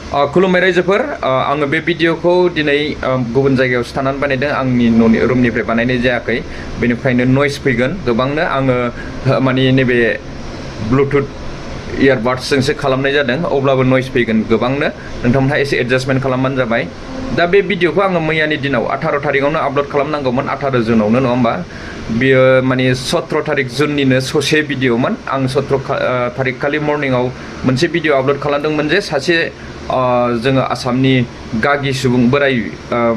खुलुमबाय रायजोफोर आङो बे भिडिअखौ दिनै गुबुन जायगायावसो थानानै बानायदों आंनि न'नि रुमनिफ्राय बानायनाय जायाखै बेनिफ्रायनो नयस फैगोन गोबांनो आङो माने नैबे ब्लुटुथ इयारबाड्सजोंसो खालामनाय जादों अब्लाबो नयस फैगोन गोबांनो नोंथांमोनहा एसे एडजास्टमेन्ट खालामबानो जाबाय दा बे भिडिअखौ आङो मैयानि दिनाव 18 थारिखआवनो आपल'ड खालामनांगौमोन 18 जुनावनो नङा होमबा बियो माने 17 थारिख जुननिनो ससे भिडिअमोन आं 17 थारिख खालि मर्निंआव मोनसे भिडिअ आपल'ड खालामदोंमोन जे सासे जोङो आसामनि गागि सुबुं बोराय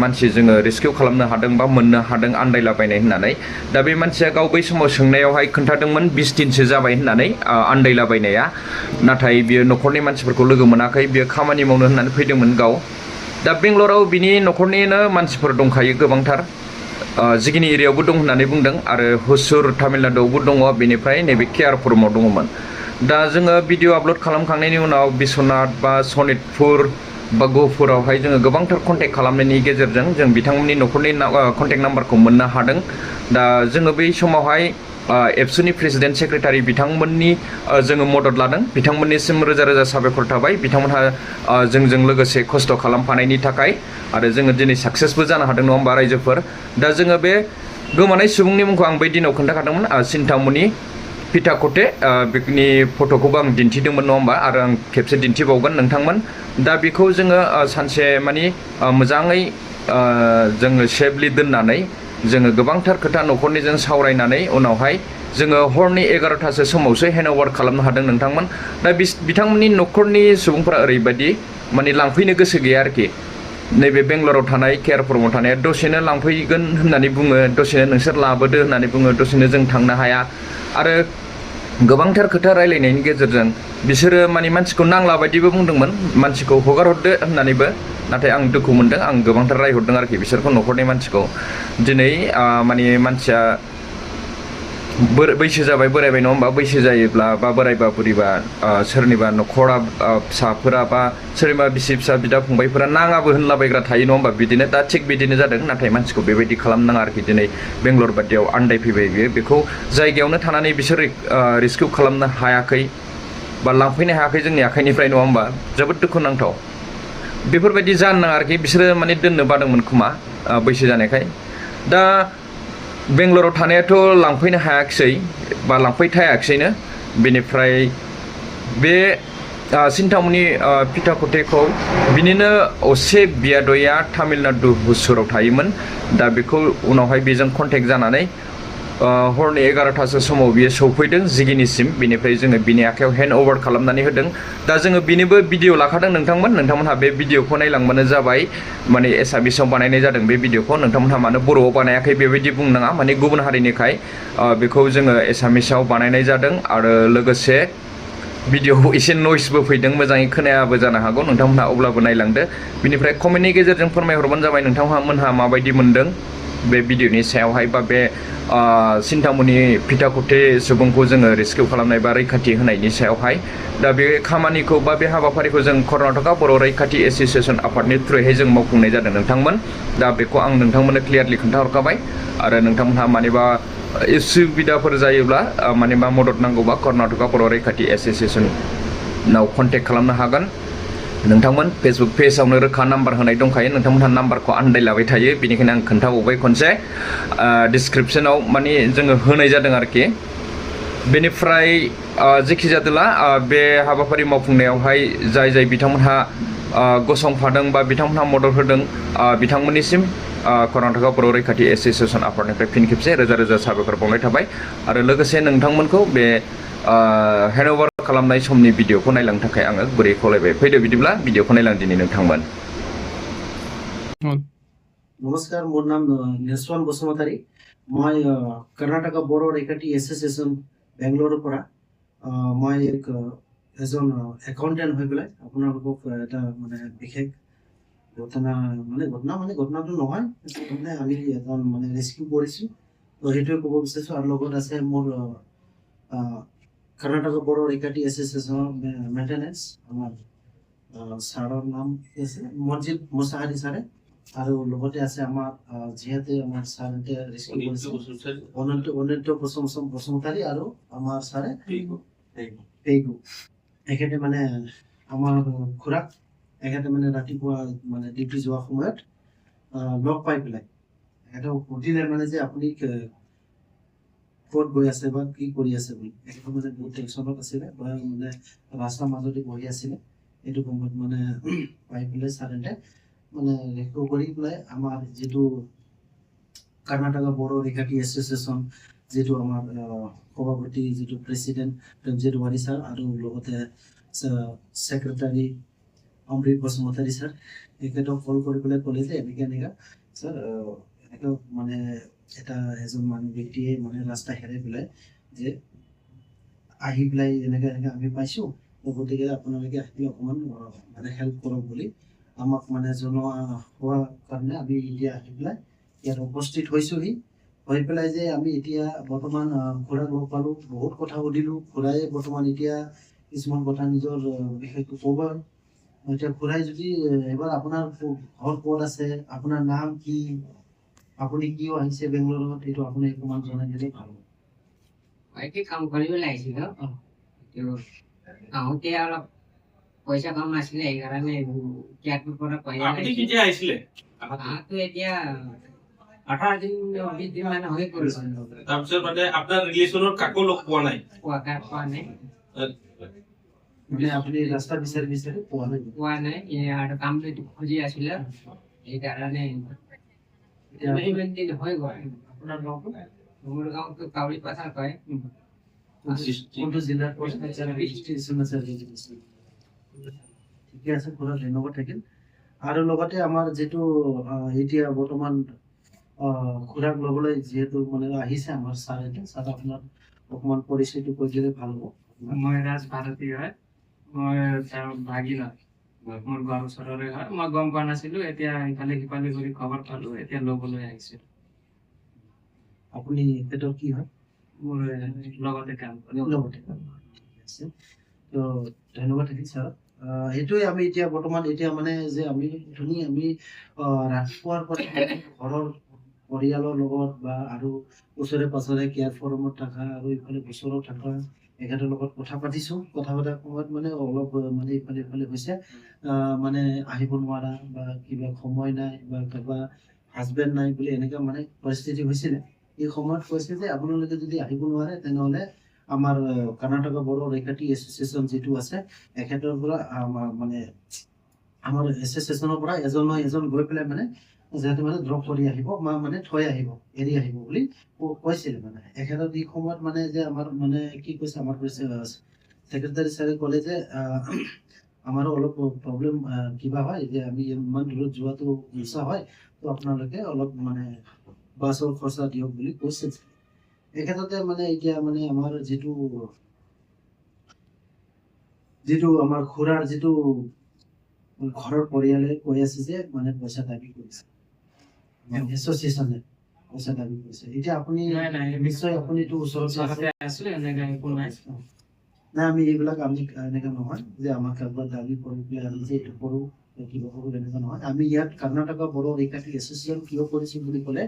मानसि जोङो रेस्किउ खालामनो हादों बा मोननो हादों आन्दायलाबायनाय होननानै दा बे मानसिया गाव बै समाव सोंनायावहाय खोन्थादोंमोन 20 दिनसो जाबाय होननानै आन्दायलाबायनाया नाथाय बियो न'खरनि मानसिफोरखौ लोगो मोनाखै बियो खामानि मावनो होननानै फैदोंमोन गाव दा बेंगलराव बिनि न'खरनिनो मानसिफोर दंखायो गोबांथार जिगिनि एरियायावबो दं होननानै बुंदों आरो हुसुर तामिलनाडुआवबो दङ बेनिफ्राय नैबे केआरपुरमाव दङमोन दा जोङो भिडिअ आपल'ड खालामखांनायनि उनाव बिश्वनाथ बा सनितपुर बा गहपुरावहाय जोङो गोबांथार कन्टेक्ट खालामनायनि गेजेरजों जों बिथांमोननि न'खरनि कन्टेक्ट नाम्बारखौ मोननो हादों दा जोङो बै समावहाय एबसुनि प्रेसिडेन्ट सेक्रेटारि बिथांमोननि जोङो मदद लादों बिथांमोननिसिम रोजा रोजा साबायखर थाबाय बिथांमोनहा जोंजों लोगोसे खस्थ' खालामफानायनि थाखाय आरो जोङो दिनै साक्सेसबो जानो हादों नङा होमबा रायजोफोर दा जोङो बे गोमानाय सुबुंनि मुंखौ आं बै दिनाव खोन्थाखादोंमोन चिन्तामणि पिटाकटे बेनि फट'खौबो आं दिन्थिदोंमोन नङा होमबा आरो आं खेबसे दिन्थिबावगोन नोंथांमोन दा बेखौ जोङो सानसे मानि मोजाङै जोङो सेफलि दोननानै जोङो गोबांथार खोथा न'खरनिजों सावरायनानै उनावहाय जोङो हरनि 11थासो समावसो हेन्डअभार खालामनो हादों नोंथांमोन दा बिथांमोननि न'खरनि सुबुंफोरा ओरैबायदि माने लांफैनो गोसो गैया आरोखि नैबे बेंगलराव थानाय केआरपुरमाव थानाया दसेनो लांफैगोन होननानै बुङो दसेनो नोंसोर लाबोदो होननानै बुङो दसेनो जों थांनो हाया आरो गोबांथार खोथा रायलायनायनि गेजेरजों बिसोरो माने मानसिखौ नांला बायदिबो बुंदोंमोन मानसिखौ हगार हरदो होननानैबो नाथाय आं दुखु मोनदों आं गोबांथार रायहरदों आरोखि बिसोरखौ न'खरनि मानसिखौ दिनै माने मानसिया बैसो जाबाय बोरायबाय नङा होमबा बैसो जायोब्ला बा बोरायबा बुरिबा सोरनिबा न'खरा फिसाफोरा बा सोरनिबा बिसि फिसा बिदा फंबायफोरा नाङाबो होनलाबायग्रा थायो नङा होमबा बिदिनो दा थिग बिदिनो जादों नाथाय मानसिखौ बेबायदि खालामनाङा आरोखि दिनै बेंगलर बादियाव आन्दायफैबाय बियो बेखौ जायगायावनो थानानै बिसोर रेस्किउ खालामनो हायाखै बा लांफैनो हायाखै जोंनि आखाइनिफ्राय नङा होमबा जोबोद दुखुनांथाव बेफोरबायदि जानो नाङा आरोखि बिसोरो माने दोननो बादोंमोन खोमा बैसो जानायखाय दा बेंगलराव थानायाथ' लांफैनो हायाखिसै बा लांफैथायाखिसैनो बेनिफ्राय बे चिन्तामणि पिटाकटेखौ बिनिनो असे बियादया तामिलनाडु हुसुराव थायोमोन दा बेखौ उनावहाय बेजों कन्टेक्ट जानानै हरनि 11थासो समाव बियो सौफैदों जिगिनिसिम बिनिफ्राय जोङो बिनि आखायाव हेन्ड अभार खालामनानै होदों दा जोङो बिनिबो भिडिअ लाखादों नोंथांमोनहा बे भिडिअखौ नायलांबानो जाबाय माने एसामिसाव बानायनाय जादों बे भिडिअखौ नोंथांमोनहा मानो बर'आव बानायाखै बेबायदि बुंनाङा माने गुबुन हारिनिखाय बेखौ जोङो एसामिसाव बानायनाय जादों आरो लोगोसे भिडिअआव एसे नयसबो फैदों मोजाङै खोनायाबो जानो हागौ नोंथांमोनहा अब्लाबो नायलांदो बिनिफ्राय कमेन्टनि गेजेरजों फोरमायहरबानो जाबाय नोंथांमोनहा माबायदि मोनदों बे भिडिअनि सायावहाय बा बे चिन्तामणि पिटाकटे सुबुंखौ जोङो रेस्किउ खालामनाय बा रैखाथि होनायनि सायावहाय दा बे खामानिखौ बा बे हाबाफारिखौ जों कर्नाटका बर' रैखाथि एस'सियेसन आफादनि थ्रुयैहाय जों मावफुंनाय जादों नोंथांमोन दा बेखौ आं नोंथांमोननो क्लियारलि खोन्थाहरखाबाय आरो नोंथांमोनहा मानिबा उसुबिदाफोर जायोब्ला मानिबा मदद नांगौबा कर्नाटका बर' रैखाथि एस'सियेसनाव कन्टेक्ट खालामनो हागोन नोंथांमोन फेसबुक पेजआवनो रोखा नाम्बार होनाय दंखायो नोंथांमोनहा नाम्बारखौ आन्दायलाबाय थायो बेनिखायनो आं खोन्थाबावबाय खनसे डिसक्रिपसनाव माने जोङो होनाय जादों आरोखि बेनिफ्राय जेखि जादोला बे हाबाफारि मावफुंनायावहाय जाय बिथांमोनहा गसंफादों बा बिथांमोनहा मदद होदों बिथांमोननिसिम कर्नाटका बर' रैखाथि एस'सियेसन आफादनिफ्राय फिन खेबसे रोजा रोजा साबायखर बावनाय थाबाय आरो लोगोसे नोंथांमोनखौ बे हेन्डअभार खालामनाय समनि भिडिअखौ नायलांनो थाखाय आङो गुरै खावलायबाय फैदो बिदिब्ला भिडिअखौ नायलां दिनै नोंथांमोन नमस्कार मोर नाम नेसवान बसुमतारी मैं कर्नाटक बड़ो रैखाथि एसोसिएशन बेंगलोर পৰা मैं एक एजन एकाउंटेंट হৈ পেলাই আপোনালোকক এটা মানে বিশেষ ঘটনা ঘটনাটো নহয় মানে আমি এজন মানে ৰেস্কিউ কৰিছো তো সেইটোৱে ক'ব বিচাৰিছো আৰু লগত আছে মোৰ कर्नाटक बड़ो रैखाथि एसोसिएशনৰ মেইনটেনেন্স আমাৰ ছাৰৰ নাম কি আছে মনজিত মুছাহাৰী ছাৰে আৰু লগতে আছে আমাৰ যিহেতু আমাৰ ছাৰ ৰেস্কিউ কৰিছে অনন্ত বসুমতাৰী আৰু আমাৰ ছাৰে পেগু এখেতে মানে আমাৰ খুৰাক এখেতে মানে ৰাতিপুৱা মানে ডিউটি যোৱাৰ সময়ত লগ পাই পেলাই এখেতে সুধিলে মানে যে আপুনি ক'ত গৈ আছে বা কি কৰি আছে বুলি। এখেতে মানে বহুত টেনশ্যনত আছিলে বা মানে ৰাস্তাৰ মাজতে বহি আছিলে। এইটো সময়ত মানে পাই পেলাই ছাৰেণ্টে মানে ৰেস্কিউ কৰি পেলাই আমাৰ যিটো কৰ্ণাটকা বড়ো ৰেখাটি এছ'চিয়েশ্যন যিটো আমাৰ সভাপতি যিটো প্ৰেচিডেণ্ট ৰঞ্জিত ৱাৰী ছাৰ আৰু লগতে ছেক্ৰেটাৰী অমৃত বসুমতাৰী ছাৰ এখেতক কল কৰি পেলাই ক'লে যে এনেকা ছাৰ এনেকৈ মানে এজন মানুহ ব্যক্তিয়ে মানে ৰাস্তা হেৰাই পেলাই যে আহি পেলাই এনেকে আমি পাইছোঁ, গতিকে আপোনালোকে আহি অকণমান মানে হেল্প কৰক বুলি আমাক মানে জনোৱা হোৱাৰ কাৰণে আমি এতিয়া আহি পেলাই ইয়াত উপস্থিত হৈছোহি। হৈ পেলাই যে আমি এতিয়া বৰ্তমান খুৰাক লগ পালোঁ, বহুত কথা সুধিলোঁ। খুৰাই বৰ্তমান এতিয়া কিছুমান কথা নিজৰ বিষয়টো ক'ব। এতিয়া খুৰাই যদি এবাৰ আপোনাৰ ঘৰ ক'ত আছে, আপোনাৰ নাম কি, আপুনি কিয় আহিছে বেংগলোৰত, এইটো আপুনি অকণমান জনাই দিলে ভাল হ'ব। এটি কাম কৰিব লাগিছিল আহোঁতে অলপ পইচা কম আছিলে, সেইকাৰণে ইয়াৰ পৰা পইচা আপুনি কেতিয়া আহিছিলে? আহাতো এতিয়া 18 দিন 20 দিন মানে হৈ গ'ল। তাৰপিছত মানে আপোনাৰ ৰিলেশ্যনৰ কাকো লগ পোৱা নাই? পোৱা নাই মানে আপুনি ৰাস্তা বিচাৰি পোৱা নাই। আৰু কামটো খুজি আছিলে, সেইকাৰণে এতিয়া ইমান দিন হৈ গ'ল। আপোনাৰ গাঁৱটো মোৰ গাঁৱতো কাউৰী পাথাৰ কয়। কোনটো জিলাৰ ঠিকে আছে, খুৰা ধন্যবাদ থাকিল। আৰু লগতে আমাৰ যিটো এতিয়া বৰ্তমান খুৰাক ল'বলৈ যিহেতু মানে আহিছে আমাৰ ছাৰ, ছাৰ আপোনাৰ অকণমান পৰিচয়টো কৈ দিলে ভাল হ'ব। মই ৰাজ ভাৰতী হয়, মই তেওঁৰ ভাগিন হয়, মোৰ ঘৰ ওচৰৰে হয়। মই গম পোৱা নাছিলো, এতিয়া ইফালে সিফালে কৰি খবৰ পালো, এতিয়া ল'বলৈ আহিছো। আপুনি তেখেতৰ কি হয়? মোৰ লগতে কাম কৰে। লগতে ঠিক আছে, তো ধন্যবাদ থাকিল ছাৰ। সেইটোৱে আমি এতিয়া বৰ্তমান এতিয়া মানে যে আমি ৰাতিপুৱাৰ পৰা ঘৰৰ পৰিয়ালৰ লগত বা আৰু ওচৰে পাঁজৰে কেয়াৰ ফৰমত থকা আৰু ইফালে ওচৰত থকা এখেতৰ লগত কথা পাতিছোঁ। কথা পতাৰ সময়ত মানে অলপ মানে ইফালে হৈছে মানে আহিব নোৱাৰা বা কিবা সময় নাই বা কিবা হাজবেণ্ড নাই বুলি এনেকুৱা মানে পৰিস্থিতি হৈছিলে। এই সময়ত কৈছে যে আপোনালোকে যদি আহিব নোৱাৰে তেনেহ'লে আমাৰ কৰ্ণাটকা বড়ো ৰেখাটি এছ'চিয়েশ্যন যিটো আছে এখেতৰ পৰা মানে আমাৰ এছ'চিয়েশ্যনৰ পৰা এজন গৈ পেলাই মানে যিহেতু মানে ড্ৰপ কৰি আহিব বা মানে থৈ আহিব, এৰি আহিব বুলি কৈছিলে। মানে এখেতৰ এই সময়ত মানে যে আমাৰ মানে কি কৈছে, আমাৰ কৈছে ছেক্ৰেটাৰী ছাৰে ক'লে যে আমাৰো অলপ প্ৰব্লেম কিবা হয় যে আমি ইমান দূৰত যোৱাটো ইচ্ছা হয়, তো আপোনালোকে অলপ মানে বাছৰ খৰচা দিয়ক বুলি কৈছে। এখেততে মানে এতিয়া মানে আমাৰ যিটো আমাৰ খুৰাৰ যিটো ঘৰৰ পৰিয়ালে কৈ আছে যে মানে পইচা দাবী কৰিছে, এছ'চিয়েশ্যনে পইচা দাবী কৰিছে। এতিয়া আপুনি নাই, নিশ্চয় আপুনিতো ওচৰতে আছে। আছো, এনেকে একো নাই। নাই, আমি এইবিলাক আমি এনেকুৱা নহয় যে আমাক কাৰোবাৰ দাবী কৰি পেলাই আমি যে এইটো কৰোঁ কিবা কৰোঁ, এনেকুৱা নহয়। আমি ইয়াত কৰ্ণাটকা বড়ো ৰেখাটি এছ'চিয়েশ্যন কিয় কৰিছোঁ বুলি ক'লে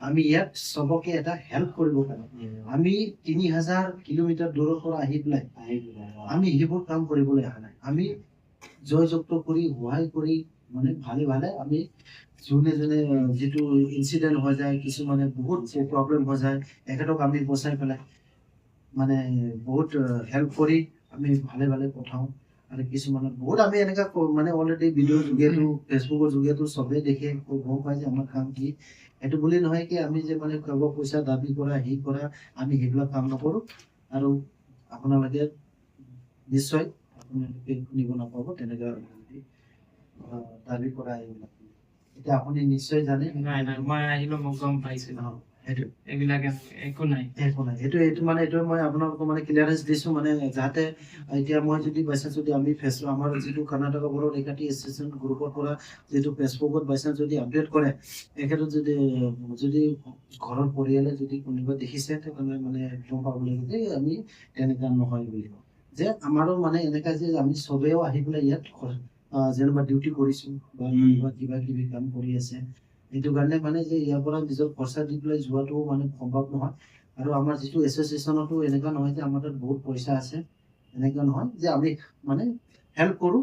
আমি ইয়াত চবকে এটা হেল্প কৰিব পাৰোঁ। আমি 3000 কিলোমিটাৰ দূৰৰ পৰা আহি পেলাই আমি সেইবোৰ কাম কৰিবলৈ অহা নাই। আমি জয়যুক্ত কৰি সহায় কৰি মানে ভালে আমি যোনে যিটো ইনচিডেণ্ট হৈ যায়, কিছুমানে বহুত প্ৰব্লেম হৈ যায়, এখেতক আমি বচাই পেলাই মানে বহুত হেল্প কৰি আমি ভালে পঠাওঁ। আৰু কিছুমানত বহুত আমি এনেকা মানে অলৰেডি ভিডিঅ'ৰ যোগেতো ফেচবুকৰ যোগেতো চবেই দেখে, গম পাই যে আমাৰ কাম কি। এইটো বুলি নহয় কি আমি যে মানে কাৰোবাৰ পইচা দাবী কৰা আমি সেইবিলাক কাম নকৰোঁ। আৰু আপোনালোকে নিশ্চয় আপোনালোকে শুনিব নাপাব তেনেকুৱা দাবী কৰা এইবিলাক। এতিয়া আপুনি নিশ্চয় জানে। নাই, মই আহিলো, মোক গম পাইছো। সেইটো এইবিলাক একো নাই। এইটো মানে মই আপোনালোকক মানে ক্লিয়াৰেঞ্চ দিছোঁ, মানে যাতে এতিয়া মই যদি বাইচাঞ্চ যদি আমি আমাৰ যিটো কৰ্ণাটকা বড়ো ৰেখাটি এছ'চিয়েশ্যন গ্ৰুপৰ পৰা যিটো ফেচবুকত বাইচাঞ্চ যদি আপডেট কৰে, এখেতত যদি ঘৰৰ পৰিয়ালে যদি কোনোবা দেখিছে তেনেহ'লে মানে গম পাব লাগিব যে আমি তেনেকুৱা নহয় বুলি। যে আমাৰো মানে এনেকা যে আমি চবেও আহি পেলাই ইয়াত যেনিবা ডিউটি কৰিছোঁ বা কিবা কিবি কাম কৰি আছে, সেইটো কাৰণে মানে যে ইয়াৰ পৰা নিজৰ খৰচা দি পেলাই যোৱাটো মানে সম্ভৱ নহয়। আৰু আমাৰ যিটো এছ'চিয়েশ্যনতো এনেকুৱা নহয় যে আমাৰ তাত বহুত পইচা আছে, এনেকুৱা নহয় যে আমি মানে হেল্প কৰোঁ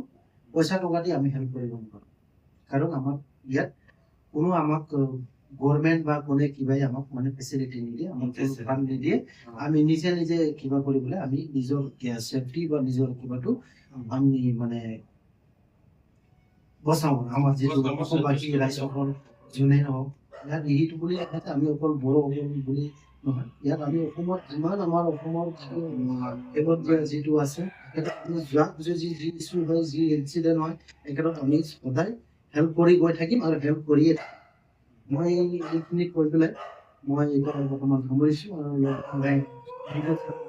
পইচা টকা দি আমি হেল্প কৰিব নোৱাৰোঁ কাৰণ আমাক ইয়াত কোনো আমাক গভৰ্ণমেণ্ট বা কোনে কিবাই আমাক মানে ফেচিলিটি নিদিয়ে আমাক ফাণ্ড নিদিয়ে আমি নিজে নিজে কিবা কৰিবলৈ আমি নিজৰ ছেফটি বা নিজৰ কিবাটো আমি মানে বচাওঁ আমাৰ যিটো অসমবাসী ৰাইজসকল যোনেই নহওক ইয়াত সেইটো বুলি নহয় আমি অকল বড়ো বুলি নহয় ইয়াত আমি অসমত যিমান আমাৰ অসমৰ শেষত যিটো আছে আমি যোৱা যি ইছ্যু হয় যি ইনচিডেণ্ট হয় একেলগত আমি সদায় হেল্প কৰি গৈ থাকিম আৰু হেল্প কৰিয়ে থাকিম মই এইখিনি কৈ পেলাই মই এতিয়া বৰ্তমান সামৰিছোঁ আৰু